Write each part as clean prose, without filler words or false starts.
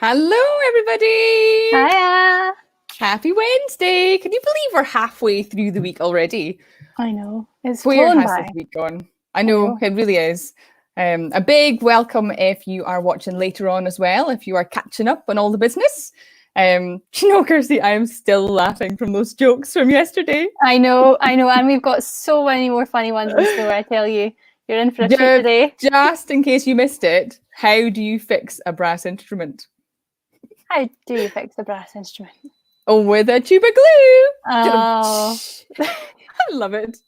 Hello, everybody. Hiya. Happy Wednesday. Can you believe we're halfway through the week already? I know. It's Where flown has by. this week gone? I know, it really is. A big welcome if you are watching later on as well, if you are catching up on all the business. Do you know, Kirsty, I am still laughing from those jokes from yesterday. I know. And we've got so many more funny ones in store, I tell you. You're in for a treat today. Just in case you missed it, how do you fix a brass instrument? How do you fix a brass instrument? Oh, with a tube of glue. Oh. I love it.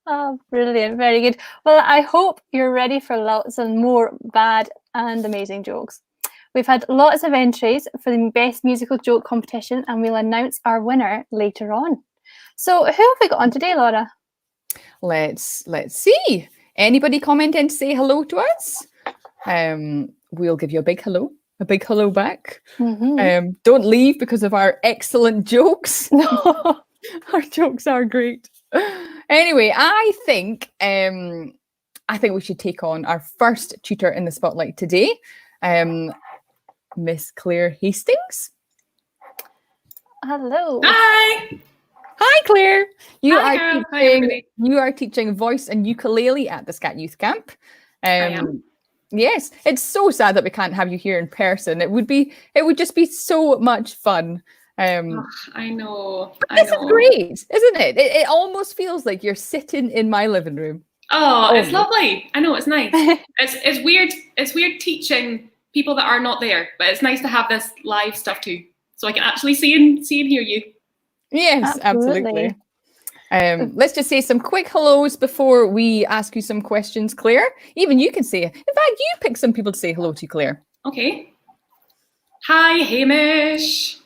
Oh, brilliant. Very good. Well, I hope you're ready for lots and more bad and amazing jokes. We've had lots of entries for the best musical joke competition, and we'll announce our winner later on. So who have we got on today, Laura? Let's see. Anybody comment in to say hello to us? We'll give you a big hello back. Don't leave because of our excellent jokes. No. Our jokes are great. Anyway, I think we should take on our first tutor in the spotlight today, Miss Claire Hastings. Hello. Hi. Hi, Claire. You Hi, are teaching voice and ukulele at the SC&T Youth Camp. I am. Yes, it's so sad that we can't have you here in person. It would just be so much fun. I know. This is great, isn't it? It almost feels like you're sitting in my living room. Oh, it's lovely. I know, it's nice. It's weird. It's weird teaching people that are not there, but it's nice to have this live stuff too, so I can actually see and hear you. Yes, absolutely. Let's just say some quick hellos before we ask you some questions, Claire. Even you can say, in fact, you pick some people to say hello to, Claire. Okay. Hi, Hamish.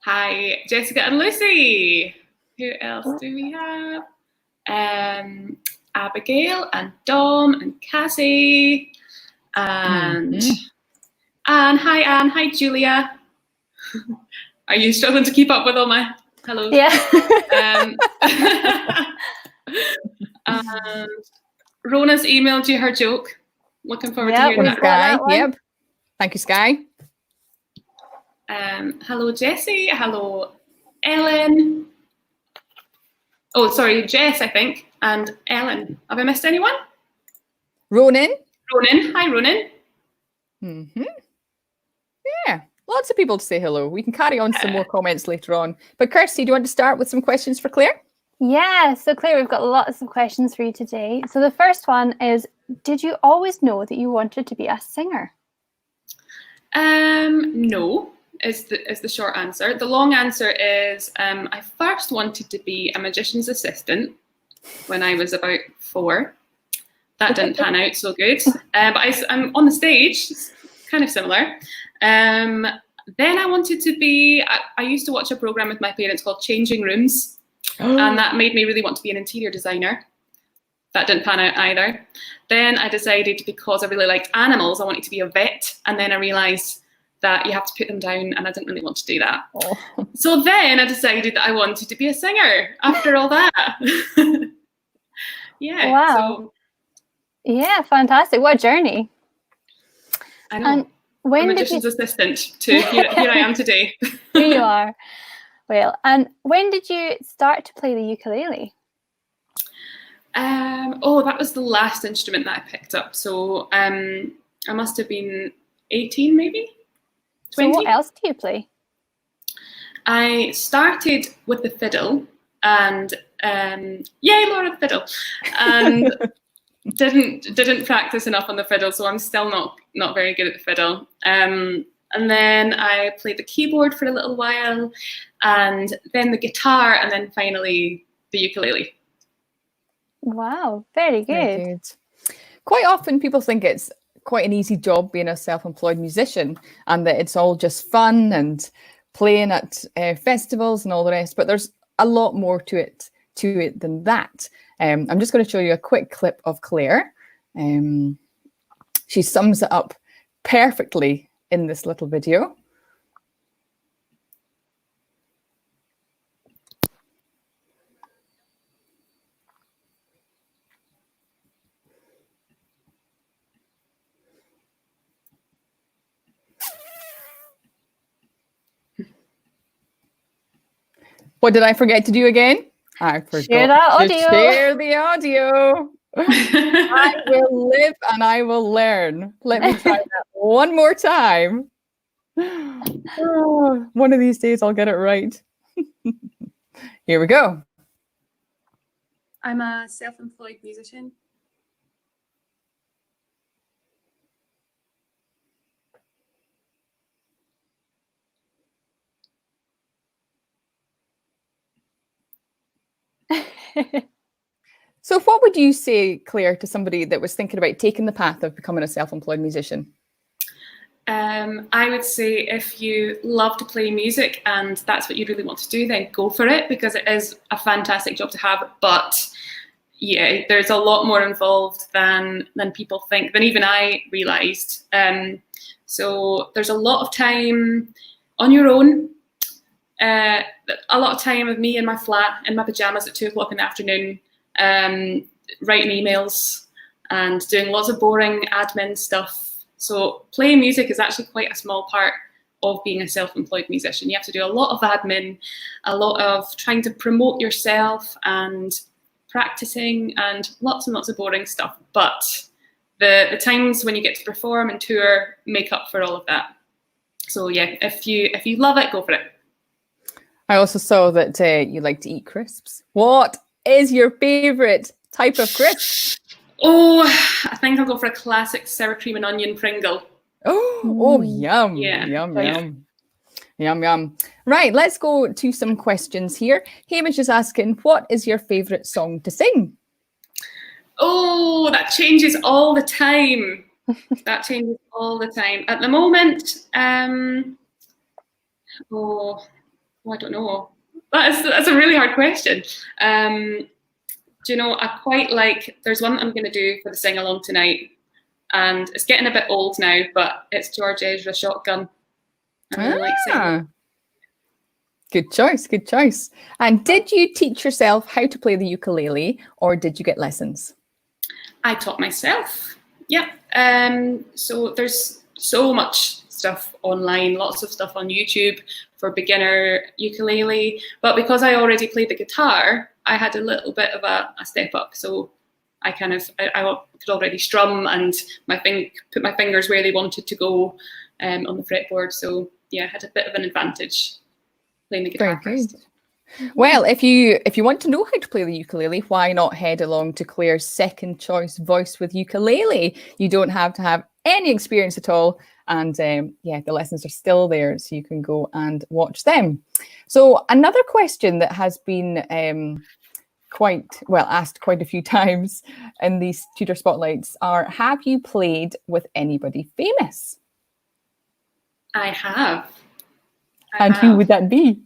Hi, Jessica and Lucy. Who else do we have? Abigail and Dom and Cassie. And Anne. Hi, Anne. Hi, Julia. Are you struggling to keep up with all my hellos? Yeah. Rona's emailed you her joke. Looking forward to hearing that. Sky. Yep. Thank you, Sky. Hello, Jessie. Hello, Ellen. Oh, sorry, Jess, I think. And Ellen. Have I missed anyone? Ronan. Hi, Ronan. Yeah, lots of people to say hello. We can carry on some more comments later on. But Kirsty, do you want to start with some questions for Claire? Yeah, so Claire, we've got lots of questions for you today. So the first one is, did you always know that you wanted to be a singer? No, is the short answer. The long answer is I first wanted to be a magician's assistant when I was about 4. That didn't pan out so good. But I'm on the stage, it's kind of similar. Then I wanted to be, I used to watch a program with my parents called Changing Rooms. And that made me really want to be an interior designer. That didn't pan out either. Then I decided, because I really liked animals, I wanted to be a vet. And then I realised that you have to put them down, and I didn't really want to do that. So then I decided that I wanted to be a singer after all that. Yeah. Wow. So, yeah, fantastic. What a journey. I know. And when a magician's assistant to here I am today. Here you are. Well, and when did you start to play the ukulele? That was the last instrument that I picked up. So I must have been 18, maybe 20. So what else do you play? I started with the fiddle, and yay, Laura, the fiddle, and didn't practice enough on the fiddle, so I'm still not very good at the fiddle. And then I played the keyboard for a little while, and then the guitar, and then finally the ukulele. Wow, very good. Very good. Quite often people think it's quite an easy job being a self-employed musician, and that it's all just fun and playing at festivals and all the rest, but there's a lot more to it than that. I'm just going to show you a quick clip of Claire. She sums it up perfectly in this little video. What did I forget to do again? I forgot Share that to audio. share the audio. I will live and I will learn. Let me try that one more time. Oh, one of these days I'll get it right. Here we go. I'm a self-employed musician. So what would you say, Claire, to somebody that was thinking about taking the path of becoming a self-employed musician? I would say if you love to play music and that's what you really want to do, then go for it, because it is a fantastic job to have. But yeah, there's a lot more involved than people think, than even I realised. So there's a lot of time on your own. A lot of time with me in my flat, in my pajamas at 2 o'clock in the afternoon, writing emails and doing lots of boring admin stuff. So playing music is actually quite a small part of being a self-employed musician. You have to do a lot of admin, a lot of trying to promote yourself and practicing, and lots of boring stuff. But the times when you get to perform and tour make up for all of that. So yeah, if you love it, go for it. I also saw that you like to eat crisps. What is your favourite type of crisp? Oh, I think I'll go for a classic sour cream and onion Pringle. Oh, yum, Yeah. yum, yum. Yum, yum. Right, let's go to some questions here. Hamish is asking, what is your favourite song to sing? Oh, that changes all the time. That changes all the time. At the moment, I don't know. That's a really hard question. Do you know, I quite like, there's one I'm going to do for the sing-along tonight, and it's getting a bit old now, but it's George Ezra, Shotgun. I really like singing. Good choice, good choice. And did you teach yourself how to play the ukulele, or did you get lessons? I taught myself. Yeah. So there's so much stuff online, lots of stuff on YouTube for beginner ukulele. But because I already played the guitar, I had a little bit of a step up. So I could already strum and put my fingers where they wanted to go on the fretboard. So yeah, I had a bit of an advantage playing the guitar first. Well, if you want to know how to play the ukulele, why not head along to Claire's second choice Voice with Ukulele? You don't have to have any experience at all. And yeah, the lessons are still there, so you can go and watch them. So another question that has been asked quite a few times in these tutor spotlights are, have you played with anybody famous? I have. Who would that be?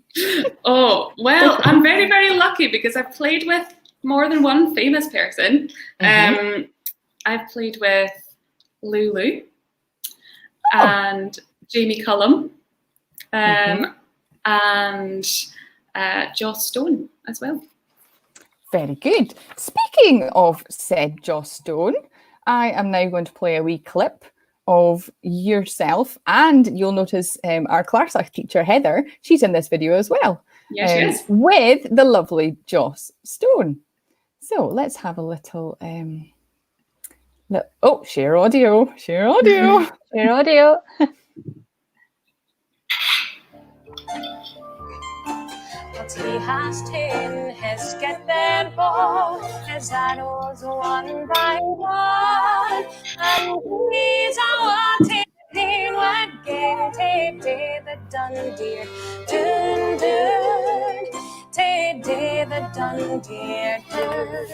Oh, well, I'm very, very lucky because I've played with more than one famous person. I've played with Lulu and Jamie Cullum and Joss Stone as well. Very good. Speaking of said Joss Stone, I am now going to play a wee clip of yourself, and you'll notice our Clarsac teacher Heather, she's in this video as well. Yeah, she is. With the lovely Joss Stone. So let's have a little share audio. Share audio. But he has taken his skateboard, his idols one by one, and these are what he did when Gay the Dundee, dun dun, Tay the Dundee, dun.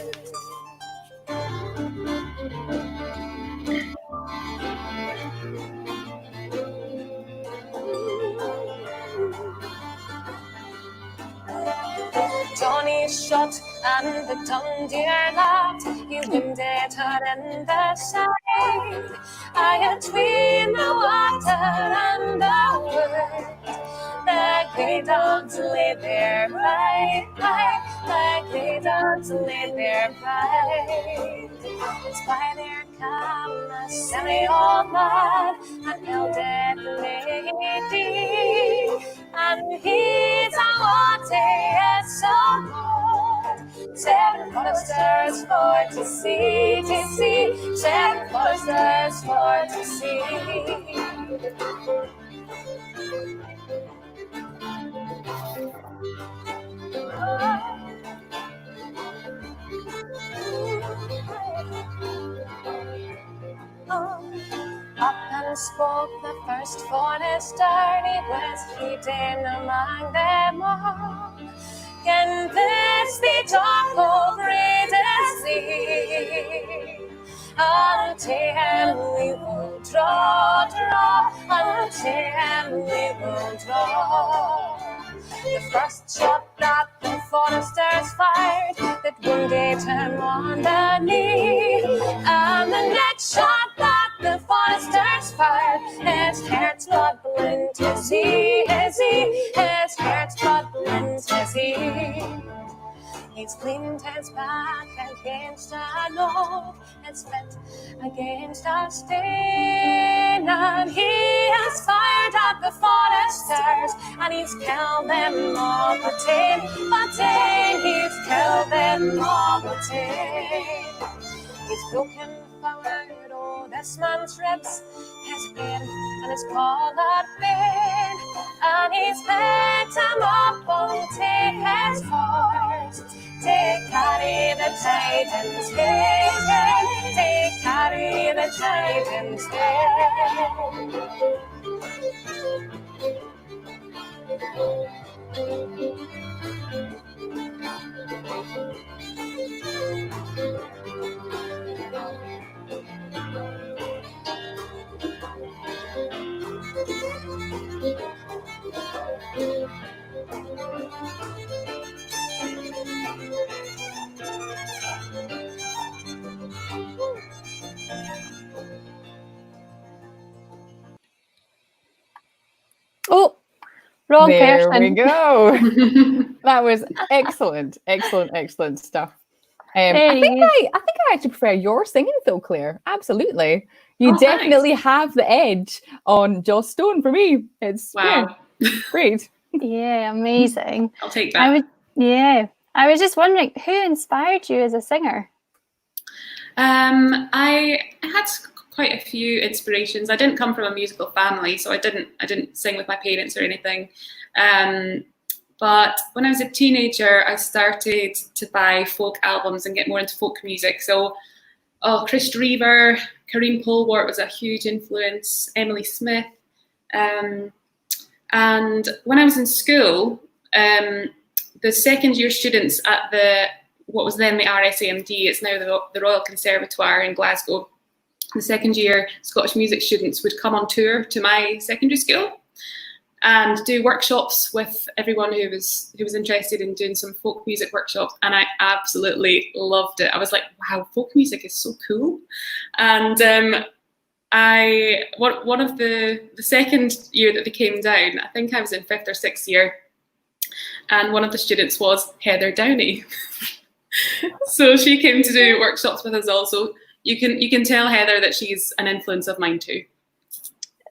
Johnny shot and the Dundee laughed. He winged it her in the side. I between the water and the wood. The grey dogs lay there right. The grey dogs lay there right. It's by their come a silly old man, an elderly lady. and he's a water, it's so cold. 7 choristers for to see, 7 choristers for to see. Up and spoke the first forester, he was hidden among them all. Can this be talk of the sea? Unto him we will draw, unto him we will draw. The first shot that the foresters fired, that wounded him on the knee, and the next shot that the foresters fired, his heart's blood blends his his heart's blood blends his. He's leaned his back against a log, his feet against a stone, and he has fired at the foresters, and he's killed them all but 10, he's killed them all but 10. He's broken forward all this man's ribs, his brain and his collar been, and he's picked him up on his horse. Take carry the Titans head, take carry the Titans Oh, wrong There person. we go. That was excellent, excellent stuff. I think I actually prefer your singing though, Claire. Absolutely. You definitely thanks. have the edge on Joss Stone for me. It's Wow. great. Yeah, amazing. I'll take that. I was just wondering, who inspired you as a singer? I had quite a few inspirations. I didn't come from a musical family, so I didn't sing with my parents or anything. But when I was a teenager, I started to buy folk albums and get more into folk music. So, Chris Drever, Kareem Polwart was a huge influence, Emily Smith. And when I was in school, the second year students at what was then the RSAMD, it's now the Royal Conservatoire in Glasgow, the second year Scottish music students would come on tour to my secondary school and do workshops with everyone who was interested in doing some folk music workshops, and I absolutely loved it. I was like, wow, folk music is so cool. And one of the second year that they came down, I think I was in 5th or 6th year, and one of the students was Heather Downey. So she came to do workshops with us also. You can tell Heather that she's an influence of mine too.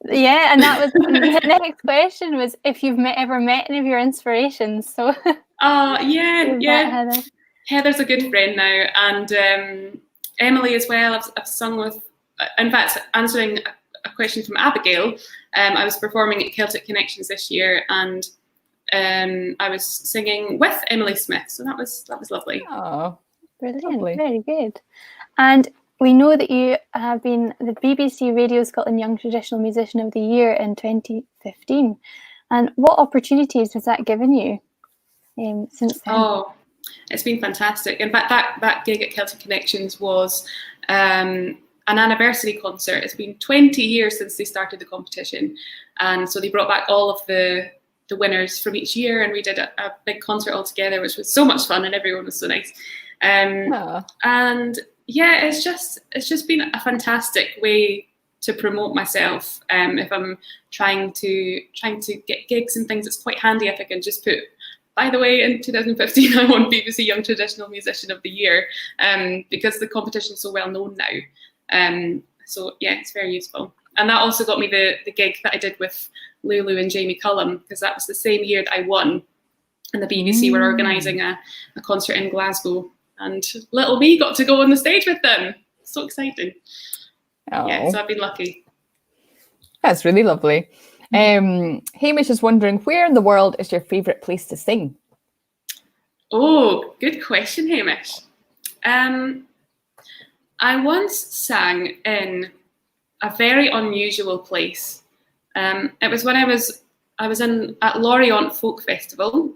Yeah, and that was the next question was if you've ever met any of your inspirations. So yeah. Heather's a good friend now, and Emily as well. I've sung with. In fact, answering a question from Abigail, I was performing at Celtic Connections this year, and I was singing with Emily Smith, so that was lovely. Oh, brilliant, lovely. Very good. And we know that you have been the BBC Radio Scotland Young Traditional Musician of the Year in 2015. And what opportunities has that given you since then? Oh, it's been fantastic. In fact, that gig at Celtic Connections was an anniversary concert. It's been 20 years since they started the competition, and so they brought back all of the winners from each year, and we did a big concert all together, which was so much fun, and everyone was so nice. And yeah, it's just been a fantastic way to promote myself. If I'm trying to get gigs and things, it's quite handy if I can just put, by the way, in 2015 I won BBC Young Traditional Musician of the Year, because the competition is so well known now. So yeah, it's very useful. And that also got me the gig that I did with Lulu and Jamie Cullum, because that was the same year that I won. And the BBC were organising a concert in Glasgow. And little me got to go on the stage with them. So exciting. Oh. Yeah, so I've been lucky. That's really lovely. Hamish is wondering, where in the world is your favourite place to sing? Oh, good question, Hamish. I once sang in a very unusual place. It was when I was at Laura Folk Festival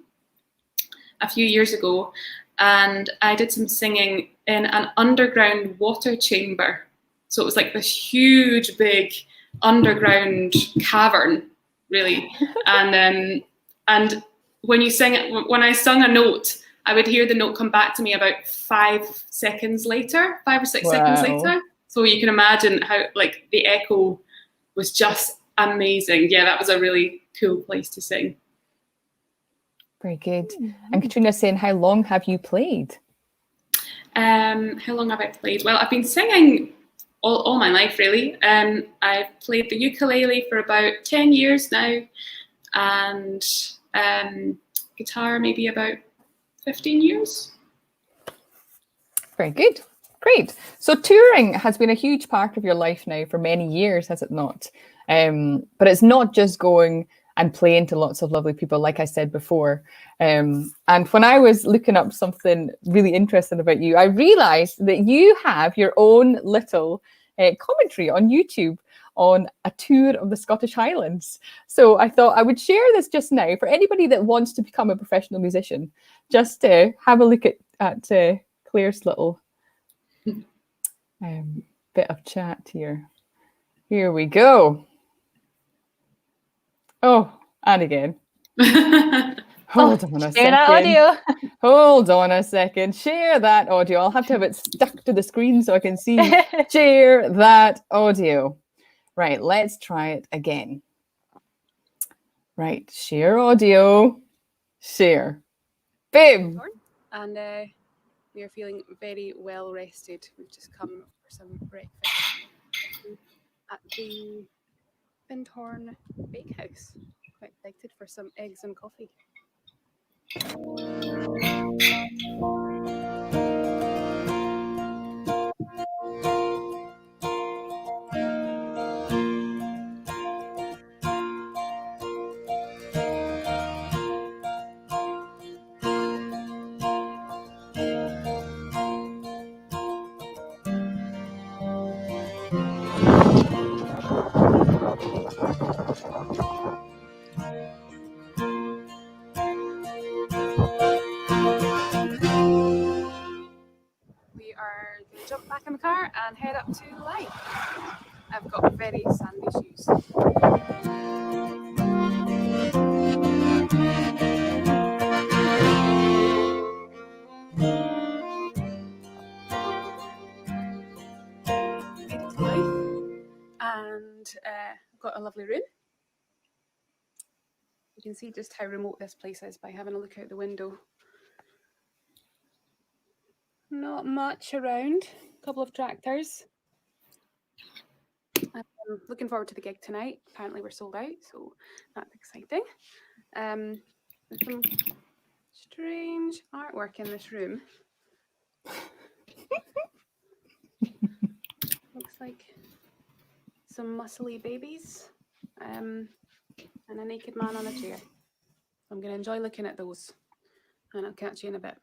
a few years ago, and I did some singing in an underground water chamber. So it was like this huge, big underground cavern, really. And when you sing it, when I sung a note, I would hear the note come back to me about 5 or 6 seconds later. So you can imagine how like the echo was just amazing. Yeah, that was a really cool place to sing. Very good. And Katrina's saying, how long have you played? How long have I played? Well, I've been singing all my life, really. I've played the ukulele for about 10 years now, and guitar maybe about 15 years. Very good. Great. So touring has been a huge part of your life now for many years, has it not? But it's not just going and playing to lots of lovely people, like I said before. And when I was looking up something really interesting about you, I realised that you have your own little commentary on YouTube on a tour of the Scottish Highlands. So I thought I would share this just now for anybody that wants to become a professional musician. Just to have a look at Claire's little bit of chat here. Here we go. Oh, and again. Hold on a second. Share that audio. Hold on a second. Share that audio. I'll have to have it stuck to the screen so I can see. Share that audio. Right, let's try it again. Right, share audio. Share. Boom. And we are feeling very well rested. We've just come for some breakfast at the Findhorn Bakehouse. Quite excited for some eggs and coffee. We are going to jump back in the car and head up to Lyme. I've got very sandy shoes. Made it to Lyme, and I've got a lovely room. You can see just how remote this place is by having a look out the window. Not much around, a couple of tractors. I'm looking forward to the gig tonight. Apparently we're sold out, so that's exciting. There's some strange artwork in this room. Looks like some muscly babies and a naked man on a chair. I'm going to enjoy looking at those, and I'll catch you in a bit.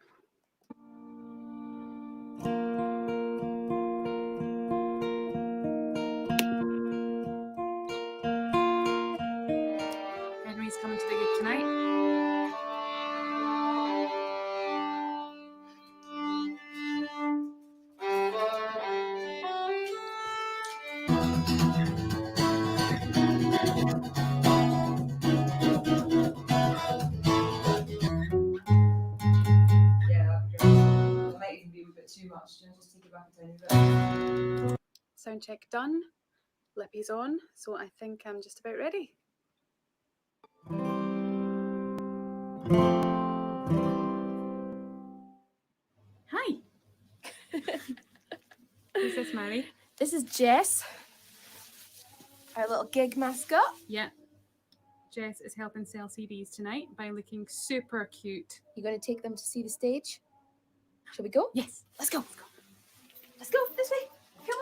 Henry's coming to the gig tonight. Too much. Just take it back a tiny bit. Sound check done. Lippy's on, so I think I'm just about ready. Hi. Who's this, Mary? This is Jess, our little gig mascot. Yeah. Jess is helping sell CDs tonight by looking super cute. You going to take them to see the stage? Shall we go? Yes. Let's go. Let's go this way. Come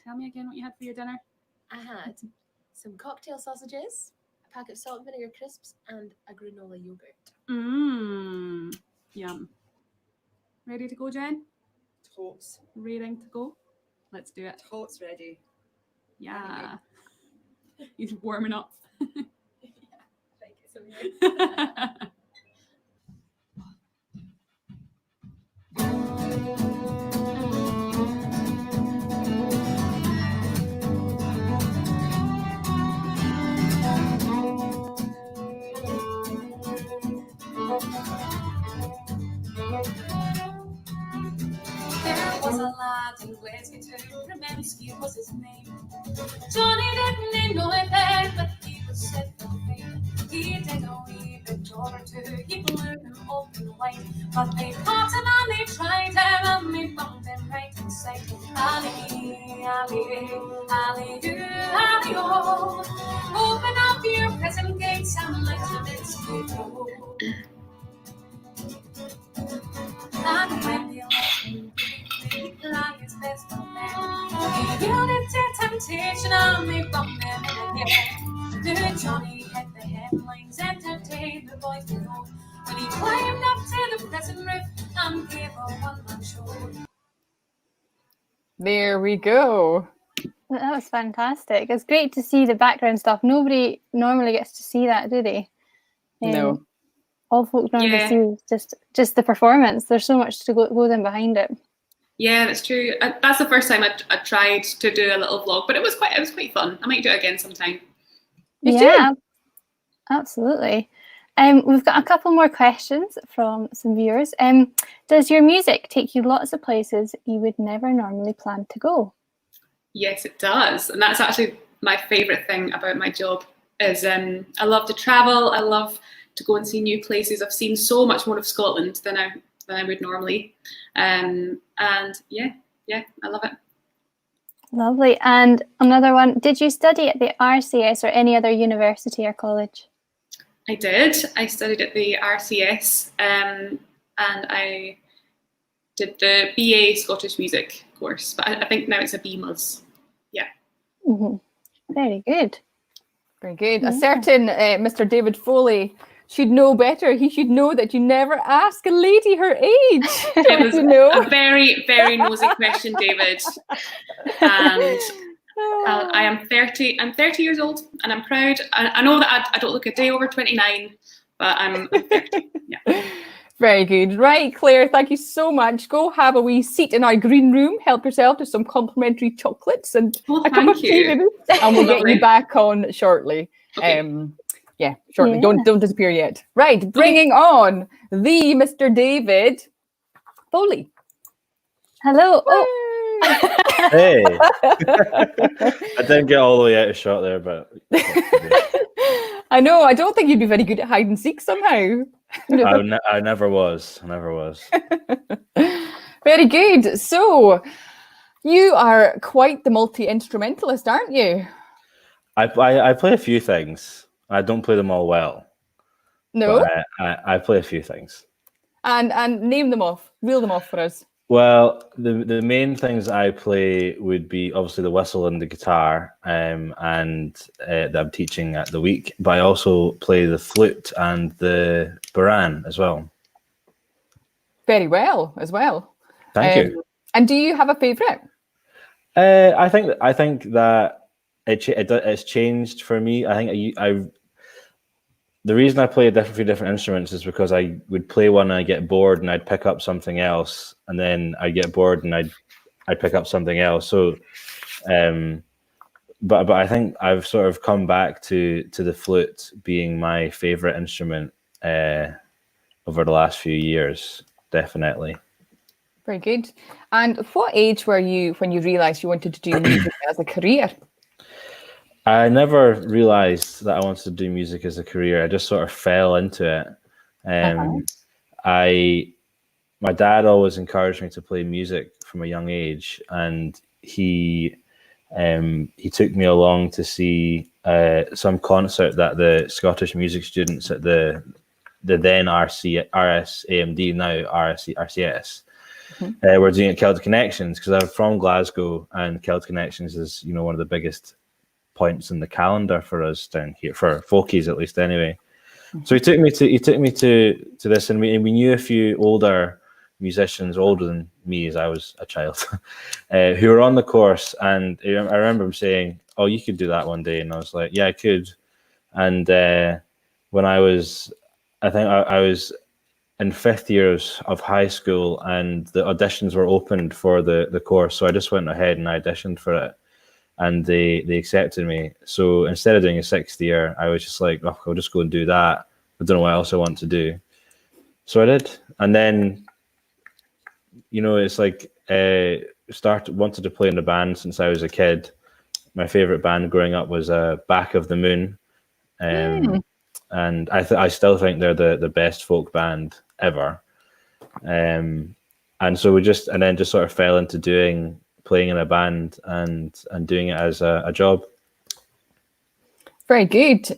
Tell me again what you had for your dinner. I had some cocktail sausages, a packet of salt and vinegar crisps, and a granola yogurt. Mmm. Yum. Ready to go, Jen? Totes. Raring to go? Let's do it. Totes ready. Yeah. He's warming up. Thank you so much. There was a lad in Glasgow too, Remensky was his name. Johnny didn't know it then, but he was set for fame. He did a wee bit or two, he blew him open wide, but they caught him and they tried him and they bumped him right inside. Ali, Ali, Ali, Ali, oh, open up your prison gates and let him escape. And when the election like his best man, he yielded to temptation and they bumped him again. New Johnny hit the headlines, entertained the boys below, when he climbed up to the prison roof and gave a one-man show. There we go. That was fantastic. It's great to see the background stuff. Nobody normally gets to see that, do they? No. All folk normally see just the performance. There's so much to goes in behind it. Yeah, that's true. That's the first time I tried to do a little vlog, but it was quite fun. I might do it again sometime. Yeah, absolutely. We've got a couple more questions from some viewers. Does your music take you lots of places you would never normally plan to go? Yes, it does, and that's actually my favourite thing about my job. Is I love to travel. I love to go and see new places. I've seen so much more of Scotland than I would normally, and yeah, I love it. Lovely. And another one, did you study at the RCS or any other university or college? I did. I studied at the RCS, and I did the BA Scottish Music course, but I think now it's a BMUS. Yeah. Mm-hmm. Very good. Very good. A certain Mr. David Foley should know better. He should know that you never ask a lady her age. It was a very, very nosy question, David. And I am 30. I'm 30 years old, and I'm proud. I know that I don't look a day over 29, but I'm 30. Yeah. Very good. Right, Claire, thank you so much. Go have a wee seat in our green room. Help yourself to some complimentary chocolates and a cup of tea, maybe. And we'll get you back on shortly. Okay. Yeah, shortly. Yeah. Don't disappear yet. Right, bringing on the Mr. David Foley. Hello. Hey. I didn't get all the way out of shot there, but I know. I don't think you'd be very good at hide and seek somehow. I never was. Very good. So you are quite the multi-instrumentalist, aren't you? I play a few things. I don't play them all well. No. I play a few things. And name them off. Reel them off for us. Well, the main things I play would be obviously the whistle and the guitar, and that I'm teaching at the week. But I also play the flute and the baran as well. Very well, as well. Thank you. And do you have a favourite? I think that it's changed for me. I think the reason I play a few different instruments is because I would play one and I'd get bored and I'd pick up something else, and then I'd get bored and I'd pick up something else. So, but I think I've sort of come back to the flute being my favorite instrument over the last few years, definitely. Very good. And what age were you when you realised you wanted to do music as a career? I never realized that I wanted to do music as a career. I just sort of fell into it. my dad always encouraged me to play music from a young age, and he took me along to see some concert that the Scottish music students at the then RSAMD, now RCS, were doing at Celtic Connections, because I'm from Glasgow, and Celtic Connections is, you know, one of the biggest points in the calendar for us down here, for folkies at least anyway. So he took me to this, and we knew a few older musicians, older than me as I was a child, who were on the course, and I remember him saying, "Oh, you could do that one day," and I was like, "Yeah, I could." And when I was in 5th year of high school, and the auditions were opened for the course, so I just went ahead and I auditioned for it, and they accepted me. So instead of doing a 6th year, I was just like, "Oh, I'll just go and do that. I don't know what else I want to do." So I did, and then, you know, it's like wanted to play in the band since I was a kid. My favorite band growing up was Back of the Moon, and I still think they're the best folk band ever. And so we just sort of fell into playing in a band and doing it as a job. Very good.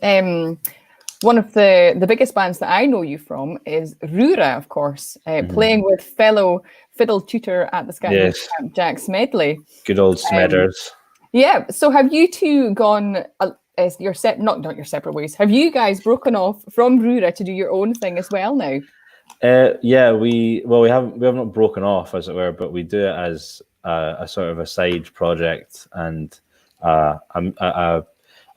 One of the biggest bands that I know you from is Rura, of course, playing with fellow fiddle tutor at the Youth Camp, Jack Smedley. Good old Smedders. Yeah. So have you two gone not your separate ways? Have you guys broken off from Rura to do your own thing as well now? Yeah, we have not broken off, as it were, but we do it as a sort of a side project and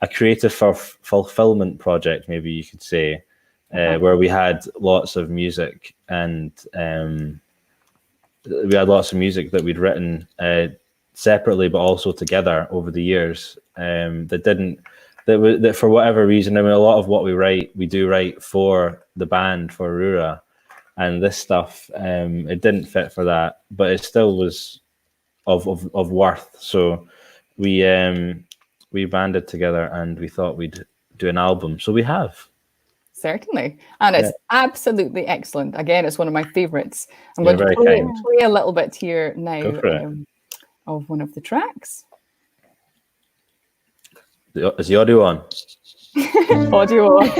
a creative fulfillment project, maybe you could say, where we had lots of music, and we had lots of music that we'd written separately but also together over the years, that for whatever reason, I mean, a lot of what we do write for the band, for Rura, and this stuff, it didn't fit for that, but it still was of worth. So we banded together and we thought we'd do an album. So we have. Certainly. And it's absolutely excellent. Again, it's one of my favorites. I'm You're going to very play a little bit here now of one of the tracks. Is the audio on? Audio on.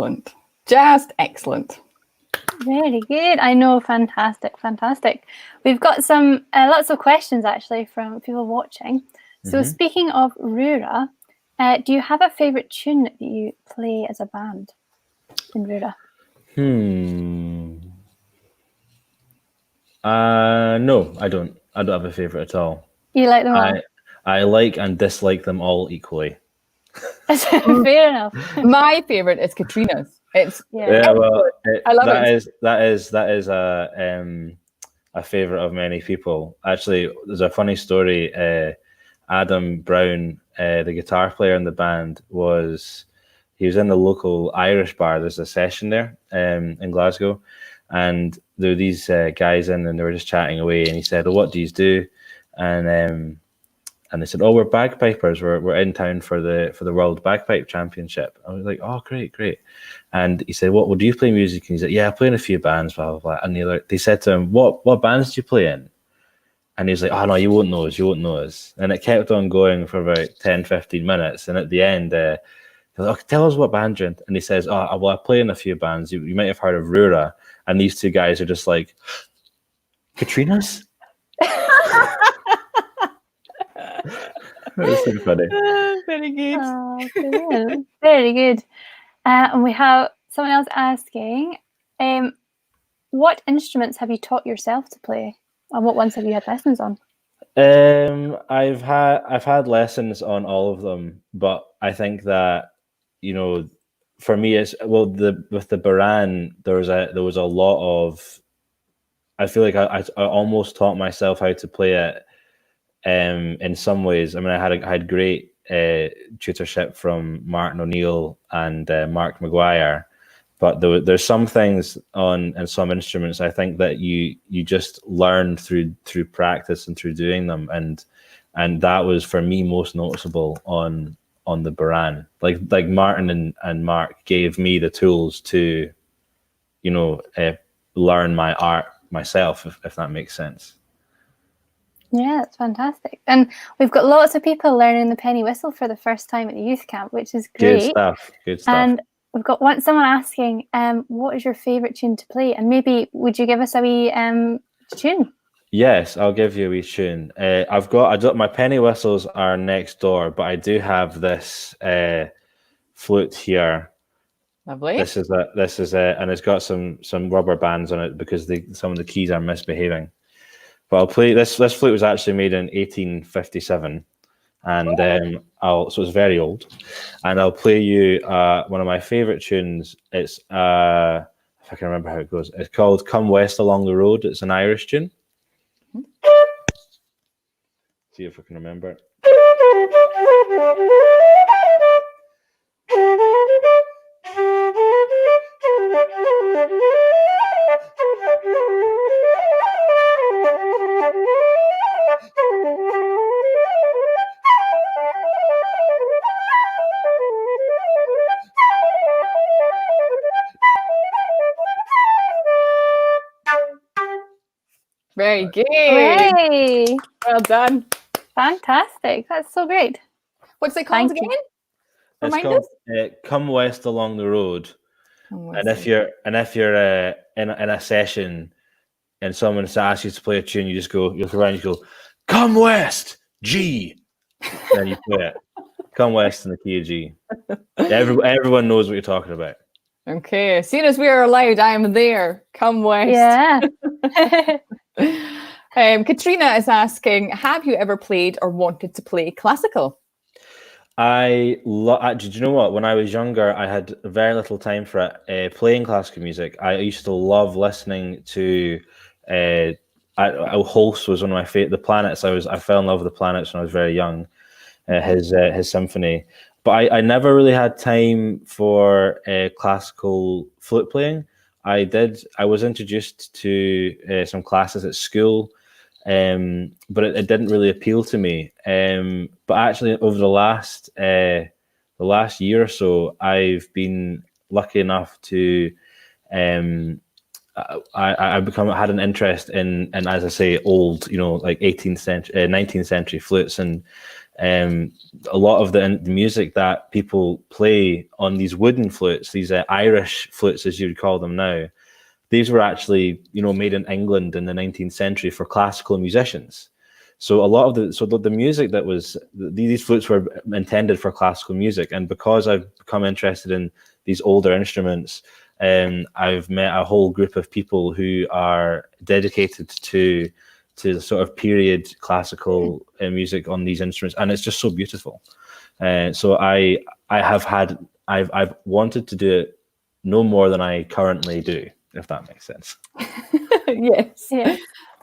excellent. Just excellent. Very good. I know, fantastic. We've got some lots of questions actually from people watching. So speaking of Rura, do you have a favourite tune that you play as a band in Rura? No, I don't. I don't have a favourite at all. You like them all? I like and dislike them all equally. Fair enough. My favourite is Katrina's. It's Well, I love it. That is a favourite of many people. Actually, there's a funny story. Adam Brown, the guitar player in the band, he was in the local Irish bar. There's a session there in Glasgow, and there were these guys in, and they were just chatting away. And he said, "Oh, what do you do?" And they said, "Oh, we're bagpipers. We're in town for the World Bagpipe Championship." I was like, "Oh, great." And he said, "What do you play music?" And he said, "Yeah, I play in a few bands, blah blah blah." And they said to him, "What bands do you play in?" And he's like, "Oh no, you won't know us." And it kept on going for about 10-15 minutes. And at the end, he's like, "Okay, tell us what band you're in." And he says, "Oh, well, I play in a few bands. You might have heard of Rura." And these two guys are just like, "Katrina's?" That's so funny. Very good. Oh, brilliant. Very good. And we have someone else asking, what instruments have you taught yourself to play? And what ones have you had lessons on? I've had lessons on all of them, but I think that, for me, it's with the Baran, there was a lot of, I feel like I almost taught myself how to play it. In some ways, I mean, I had great tutorship from Martin O'Neill and Mark McGuire, but there's some things and some instruments I think that you just learn through practice and through doing them, and that was for me most noticeable on the Baran. Like Martin and Mark gave me the tools to, learn my art myself, if that makes sense. Yeah, that's fantastic. And we've got lots of people learning the penny whistle for the first time at the youth camp, which is great. Good stuff. And we've got someone asking, what is your favourite tune to play? And maybe would you give us a wee tune? Yes, I'll give you a wee tune. My penny whistles are next door, but I do have this flute here. Lovely. This is and it's got some rubber bands on it because some of the keys are misbehaving. But I'll play this. This flute was actually made in 1857, and so it's very old. And I'll play you one of my favourite tunes. It's if I can remember how it goes. It's called "Come West Along the Road." It's an Irish tune. See if I can remember it. Very good. Hooray! Well done. Fantastic. That's so great. What's it called Thank you. again? It's Remind called us. "Come West Along the Road." And if you're in a session and someone asks you to play a tune, you look around, you go, "Come West, G," then you play it. Come West in the key of G. Everyone knows what you're talking about. Okay, as soon as we are allowed, I am there. Come West. Yeah. Katrina is asking, have you ever played or wanted to play classical? Did you know what? When I was younger, I had very little time for it. Playing classical music, I used to love listening to. Holst was one of my favorite. The Planets. I fell in love with the Planets when I was very young. His symphony, but I never really had time for classical flute playing. I was introduced to some classes at school, but it didn't really appeal to me. But actually, over the last year or so, I've been lucky enough to I had an interest in as I say, old, like 18th century, 19th century flutes, and a lot of the music that people play on these wooden flutes, these Irish flutes as you would call them now, these were actually, made in England in the 19th century for classical musicians. So a lot of the music that was, these flutes were intended for classical music. And because I've become interested in these older instruments, I've met a whole group of people who are dedicated to the sort of period classical music on these instruments, and it's just so beautiful. So I've wanted to do it no more than I currently do, if that makes sense. Yes. Yeah.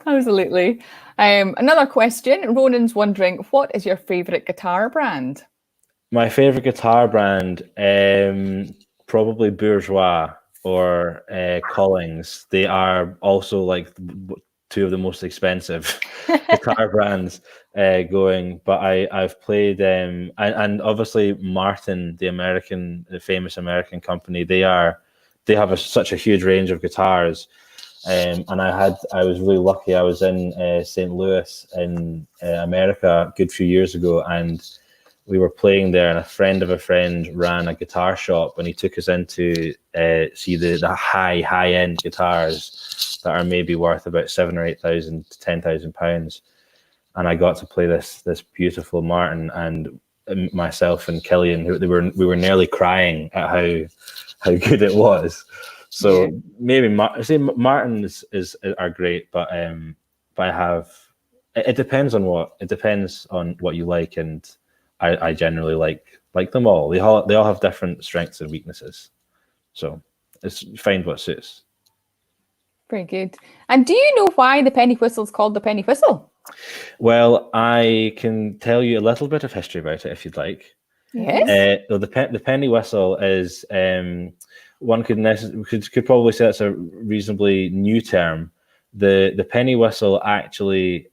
Absolutely. Another question. Ronan's wondering, what is your favourite guitar brand? My favourite guitar brand, probably Bourgeois or Collings. They are also like two of the most expensive guitar brands going. But I've played and obviously Martin, the famous American company. They have such a huge range of guitars. And I was really lucky. I was in St. Louis in America a good few years ago, and we were playing there, and a friend of a friend ran a guitar shop, and he took us in to see the high end guitars that are maybe worth about £7,000 or £8,000 to £10,000. And I got to play this beautiful Martin, and myself and Killian, we were nearly crying at how good it was. So yeah. Maybe Martins are great, but I have. It depends on what you like, and I generally like them all. They all have different strengths and weaknesses, so it's find what suits. Very good. And do you know why the penny whistle is called the penny whistle? Well, I can tell you a little bit of history about it if you'd like. Yes. The penny whistle is. One could probably say that's a reasonably new term. The penny whistle actually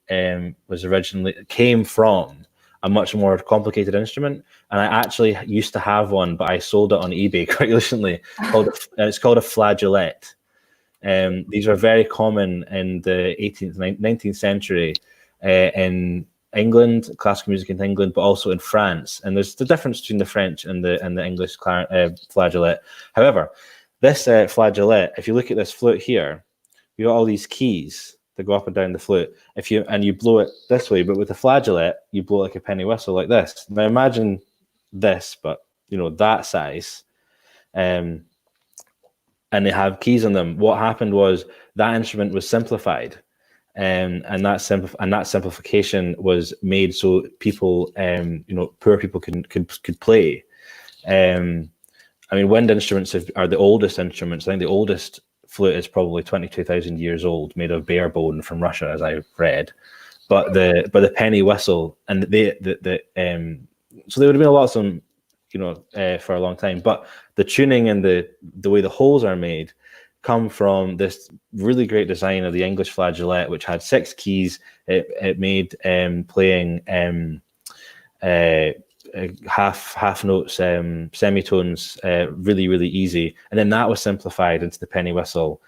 came from a much more complicated instrument, and I actually used to have one, but I sold it on eBay quite recently. It's called a flageolet. These were very common in the 18th, 19th century in England, classical music in England, but also in France. And there's the difference between the French and the English flageolet. However, this flageolet, if you look at this flute here, you got all these keys that go up and down the flute. And you blow it this way, but with the flageolet, you blow like a penny whistle like this. Now imagine this, but that size, and they have keys on them. What happened was that instrument was simplified. And that simplification was made so people, poor people could play. Wind instruments are the oldest instruments. I think the oldest flute is probably 22,000 years old, made of bear bone from Russia, as I've read. But the penny whistle, and so there would have been a lot of them, for a long time. But the tuning and the way the holes are made come from this really great design of the English flageolet, which had 6 keys. It made playing half notes, semitones really, really easy. And then that was simplified into the penny whistle,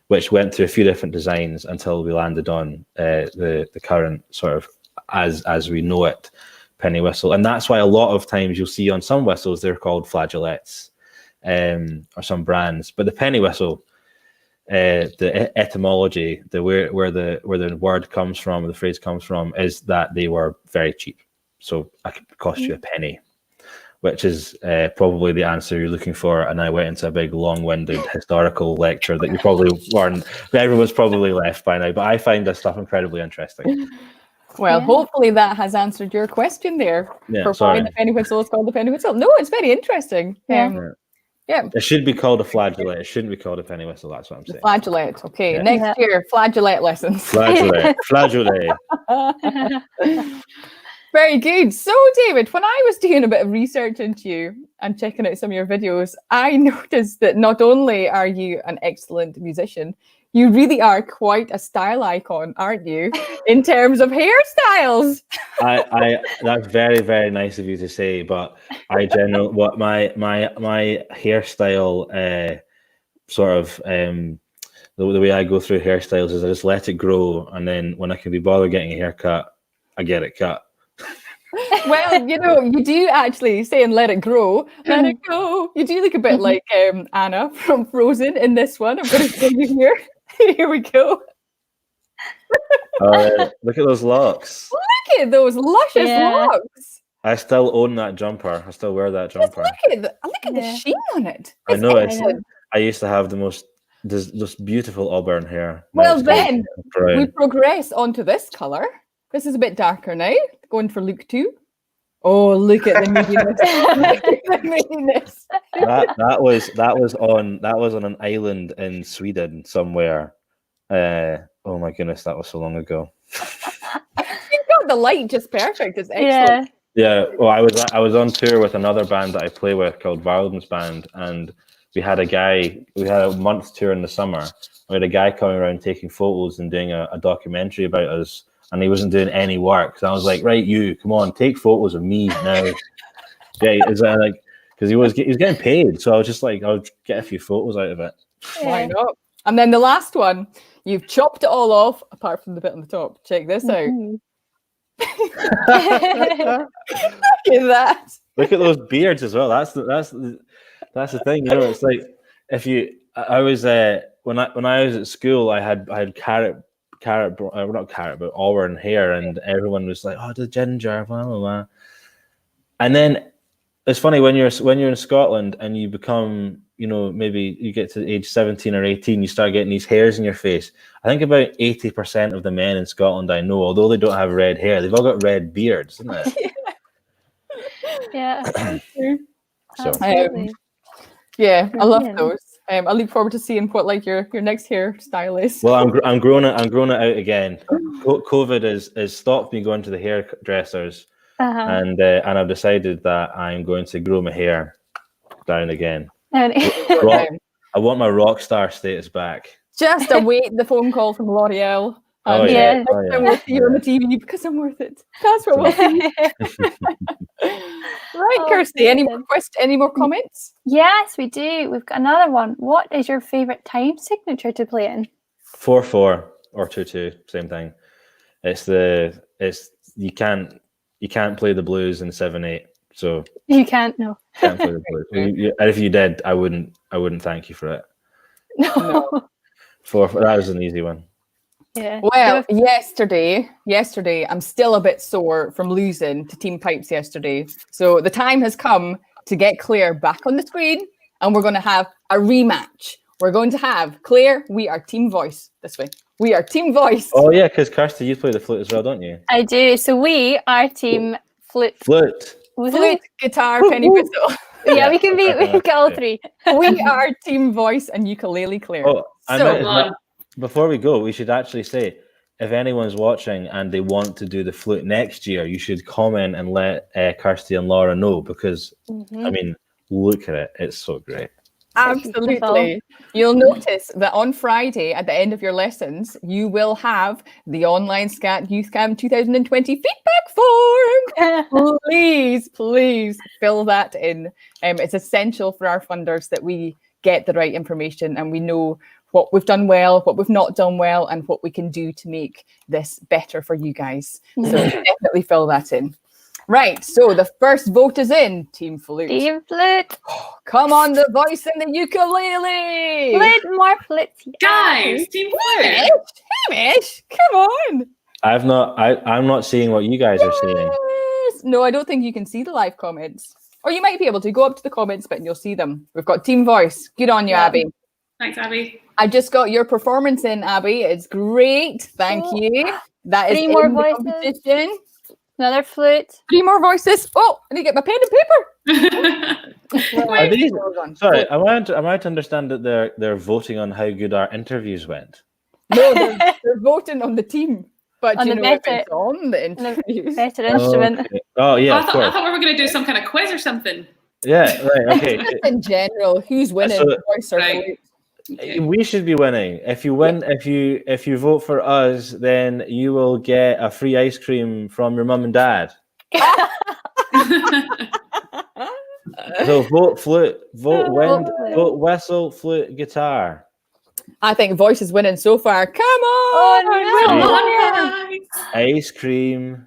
which went through a few different designs until we landed on the current sort of as we know it penny whistle. And that's why a lot of times you'll see on some whistles they're called flageolets. Or some brands, but the penny whistle, the etymology, where the word comes from, the phrase comes from, is that they were very cheap. So it could cost you a penny, which is probably the answer you're looking for. And I went into a big, long-winded historical lecture that you probably weren't. Everyone's probably left by now, but I find this stuff incredibly interesting. Well, hopefully that has answered your question there for why the penny whistle is called the penny whistle. No, it's very interesting. Yeah. It should be called a flageolet. It shouldn't be called a penny whistle. That's what I'm saying. Flageolet. Okay. Yeah. Next year, flageolet lessons. Flageolet. Flageolet. Very good. So, David, when I was doing a bit of research into you and checking out some of your videos, I noticed that not only are you an excellent musician, you really are quite a style icon, aren't you, in terms of hairstyles? That's very, very nice of you to say, but I generally my hairstyle sort of the way I go through hairstyles is I just let it grow, and then when I can be bothered getting a haircut, I get it cut. Well, you do actually say and let it grow, let it go. You do look a bit like Anna from Frozen in this one. I'm going to show you here. Here we go. Look at those locks. Look at those luscious locks. I still own that jumper. I still wear that jumper. Look at the sheen on it. I know. Excellent. I used to have the most beautiful auburn hair. Well, then we progress onto this colour. This is a bit darker now. Going for Luke 2. Oh, look at the moodiness. Look at the moodiness. That was on an island in Sweden somewhere. Oh my goodness, that was so long ago. You've got the light just perfect. It's excellent. Yeah. Well, I was on tour with another band that I play with called Violence Band, and we had a month tour in the summer. We had a guy coming around taking photos and doing a documentary about us, and he wasn't doing any work. So I was like, right, you come on, take photos of me now. Is that like, because he was getting paid, so I was just like, I'll get a few photos out of it. Why not? And then the last one, you've chopped it all off apart from the bit on the top. Check this out. Look at that. Look at those beards as well. That's the thing. It's like I was when I was at school, I had not auburn hair, and everyone was like, "Oh, the ginger," blah blah blah. And then it's funny when you're in Scotland and you become, maybe you get to age 17 or 18, you start getting these hairs in your face. I think about 80% of the men in Scotland I know, although they don't have red hair, they've all got red beards, isn't it? Yeah. So, yeah, I love those. I look forward to seeing what your next hairstyle is. Well, I'm growing it out again. COVID has stopped me going to the hairdressers, and I've decided that I'm going to grow my hair down again. I want my rock star status back. Just await the phone call from L'Oreal. Oh yeah. We'll see you on the TV because I'm worth it. That's what we'll see. Right, Kirsty. Any more comments? Yes, we do. We've got another one. What is your favourite time signature to play in? 4/4 or 2/2, same thing. You can't play the blues in 7/8. So you can't play the blues. And if you did, I wouldn't thank you for it. No. That was an easy one. Yeah. Well, yesterday, I'm still a bit sore from losing to Team Pipes yesterday. So the time has come to get Claire back on the screen, and we're going to have a rematch. We're going to have Claire. We are Team Voice this way. We are Team Voice. Oh yeah, because Kirsty, you play the flute as well, don't you? I do. So we are Team Flute. Flute, guitar, penny whistle. Yeah, we can be. We've got all three. We are Team Voice and ukulele, Claire. Oh, before we go, we should actually say, if anyone's watching and they want to do the flute next year, you should comment and let Kirsty and Laura know, because I mean, look at it; it's so great. Absolutely. You'll notice that on Friday, at the end of your lessons, you will have the Online SC&T Youth Camp 2020 feedback form. Please fill that in. It's essential for our funders that we get the right information and we know what we've done well, what we've not done well, and what we can do to make this better for you guys. So definitely fill that in. Right, so the first vote is in. Team Flute. Team Flute. Come on, the voice and the ukulele. Flute, more flute. Guys, Team Flute. Hamish, come on. I'm not seeing what you guys are seeing. No, I don't think you can see the live comments. Or you might be able to go up to the comments bit and you'll see them. We've got Team Voice. Good on you, Abby. Thanks, Abby. I just got your performance in, Abby. It's great. Thank you. That is 3 more in the voices. competition. Another flute. 3 more voices. Oh, I need to get my pen and paper. Are these, sorry, am I to understand that they're voting on how good our interviews went? No, they're voting on the team. But On you the know, if better- it's on the interviews. Better instrument. Okay. Oh yeah, I of course. thought we were going to do some kind of quiz or something. Yeah, right. Okay. Just in general, who's winning? So- Voice or Right. flute? Okay. We should be winning. If you win, if you vote for us, then you will get a free ice cream from your mum and dad. So vote flute, vote wind, flute. vote whistle, flute, guitar. I think Voice is winning so far. Come on! Oh, no. Come on, guys. Ice cream.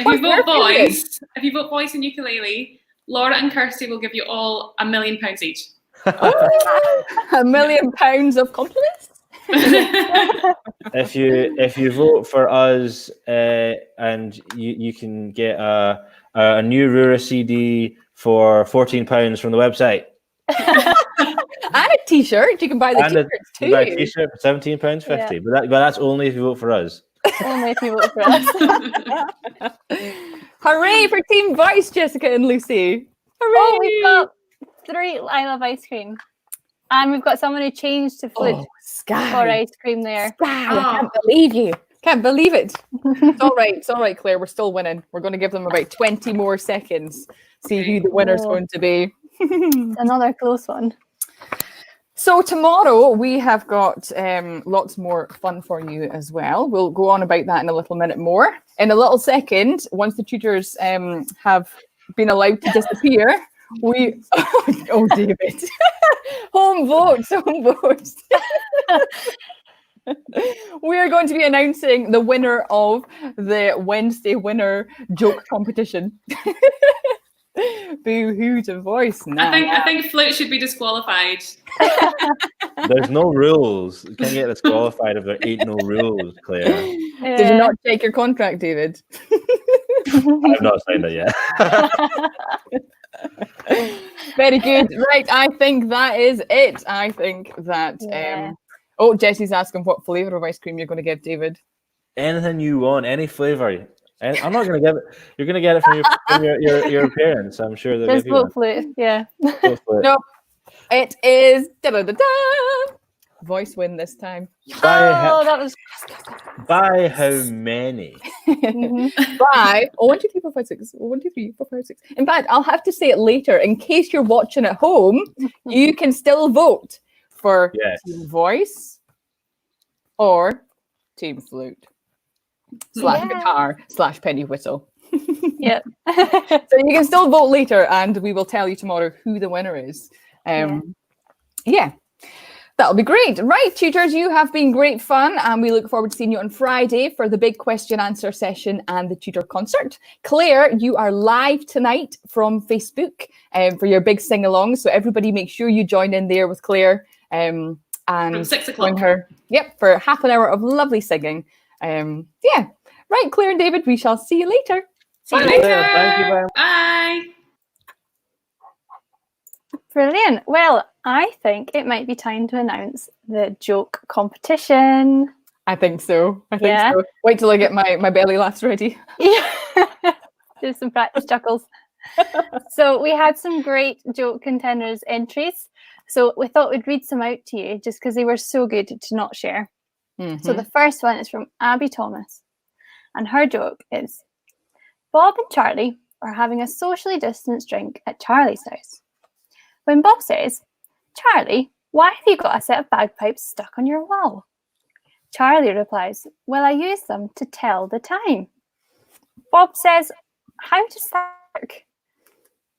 If you vote Perfect. voice, and ukulele, Laura and Kirsty will give you all £1 million each. £1 million of compliments. If you vote for us, and you can get a new Rura CD for £14 from the website. And a t-shirt. You can buy the And t-shirts you buy a too. t-shirt for £17.50. But that's only if you vote for us. Only if you vote for us. Hooray for Team Voice, Jessica and Lucy. Hooray! Oh, we've got 3 I love ice cream. And we've got someone who changed to flute Sky. for ice cream there. Sky, I can't believe you. Can't believe it. It's all right. It's all right, Claire. We're still winning. We're going to give them about 20 more seconds. See who the winner's going to be. Another close one. So tomorrow we have got lots more fun for you as well. We'll go on about that in a little minute more. In a little second, once the tutors have been allowed to disappear, we... Oh, David. Home votes. We are going to be announcing the winner of the Wednesday winner joke competition. Boo-hoo to Voice now. I think flute should be disqualified. There's no rules. You can't get disqualified if there ain't no rules, Claire. Yeah. Did you not check your contract, David? I've not signed it yet. Very good. Right, I think that is it. I think that... Oh, Jessie's asking what flavour of ice cream you're going to give, David. Anything you want, any flavour. I'm not going to give it. You're going to get it from your parents. I'm sure they'll Just give you vote flute, yeah. No, it is Voice win this time. That was... By how many? By 1, 2, 3, 4, 5, 6. 1, 2, 3, 4, 5, 6. In fact, I'll have to say it later. In case you're watching at home, you can still vote for Team Voice or Team Flute / guitar / penny whistle. Yep. So you can still vote later, and we will tell you tomorrow who the winner is. Yeah. That'll be great. Right, tutors, you have been great fun, and we look forward to seeing you on Friday for the big question answer session and the tutor concert. Claire, you are live tonight from Facebook for your big sing along. So everybody make sure you join in there with Claire and From 6 o'clock. join her. Yep, for half an hour of lovely singing. Yeah. Right, Claire and David, we shall see you later. See you later. Thank you very much. Bye. Brilliant. Well, I think it might be time to announce the joke competition. I think so. I think so. Wait till I get my belly laughs ready. Yeah. Do some practice chuckles. So we had some great joke contenders entries. So we thought we'd read some out to you just because they were so good to not share. So the first one is from Abby Thomas. And her joke is, Bob and Charlie are having a socially distanced drink at Charlie's house. When Bob says, Charlie, why have you got a set of bagpipes stuck on your wall? Charlie replies, well, I use them to tell the time. Bob says, how does that work?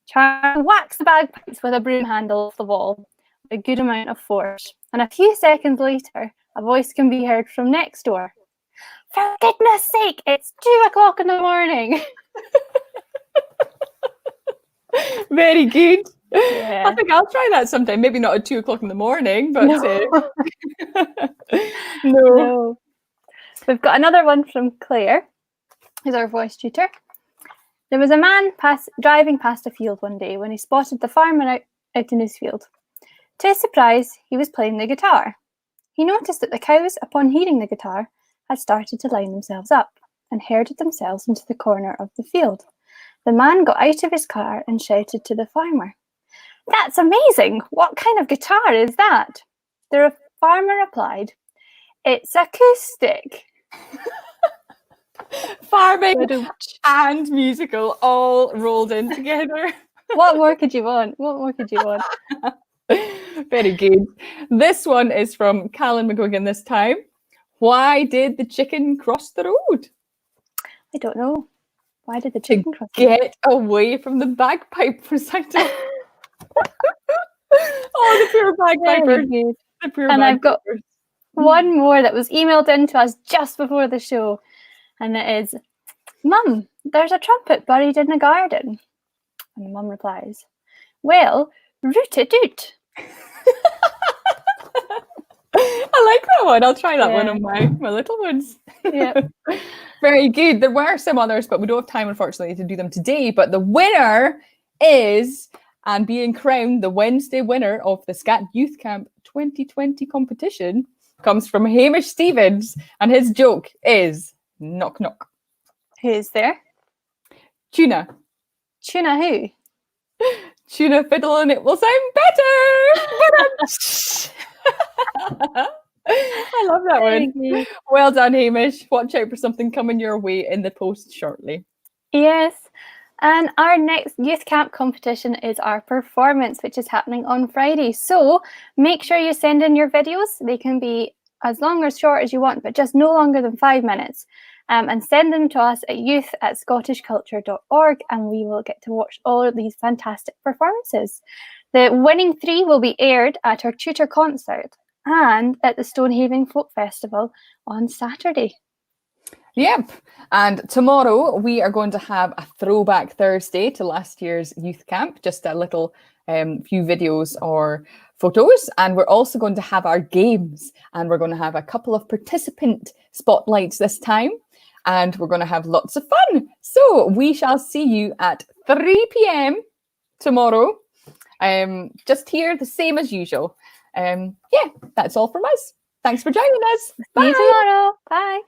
Charlie whacks the bagpipes with a broom handle off the wall with a good amount of force. And a few seconds later, a voice can be heard from next door. For goodness sake, it's 2 o'clock in the morning. Very good. Yeah. I think I'll try that sometime. Maybe not at 2 o'clock in the morning, but no. We've got another one from Claire, who's our voice tutor. There was a man driving past a field one day when he spotted the farmer out in his field. To his surprise, he was playing the guitar. He noticed that the cows, upon hearing the guitar, had started to line themselves up and herded themselves into the corner of the field. The man got out of his car and shouted to the farmer, "That's amazing! What kind of guitar is that?" The farmer replied, "It's acoustic." Farming and musical all rolled in together. What more could you want? What more could you want? Very good. This one is from Callan McGuigan this time. Why did the chicken cross the road? I don't know. Why did the chicken cross the road? Get away from the bagpipe recital. Oh, the poor bagpipers. The poor And I've got bagpipers. one more that was emailed in to us just before the show. And it is, Mum, there's a trumpet buried in the garden. And the mum replies, well, root it out. I like that one. I'll try that one Yeah. on my little ones. Yep. Very good. There were some others, but we don't have time, unfortunately, to do them today. But the winner is, and being crowned the Wednesday winner of the SC&T Youth Camp 2020 competition, comes from Hamish Stevens, and his joke is knock knock. Who's there? Tuna. Tuna who? Tuna fiddle and it will sound better. I love that one. Good. Well done, Hamish. Watch out for something coming your way in the post shortly. Yes. And our next youth camp competition is our performance, which is happening on Friday. So make sure you send in your videos. They can be as long or short as you want, but just no longer than 5 minutes. And send them to us at youth@scottishculture.org, and we will get to watch all of these fantastic performances. The winning 3 will be aired at our tutor concert and at the Stonehaven Folk Festival on Saturday. Yep. And tomorrow we are going to have a throwback Thursday to last year's youth camp, just a little few videos or photos. And we're also going to have our games, and we're going to have a couple of participant spotlights this time. And we're going to have lots of fun. So we shall see you at 3 p.m. tomorrow. Just here, the same as usual. Yeah, that's all from us. Thanks for joining us. See you tomorrow. Bye.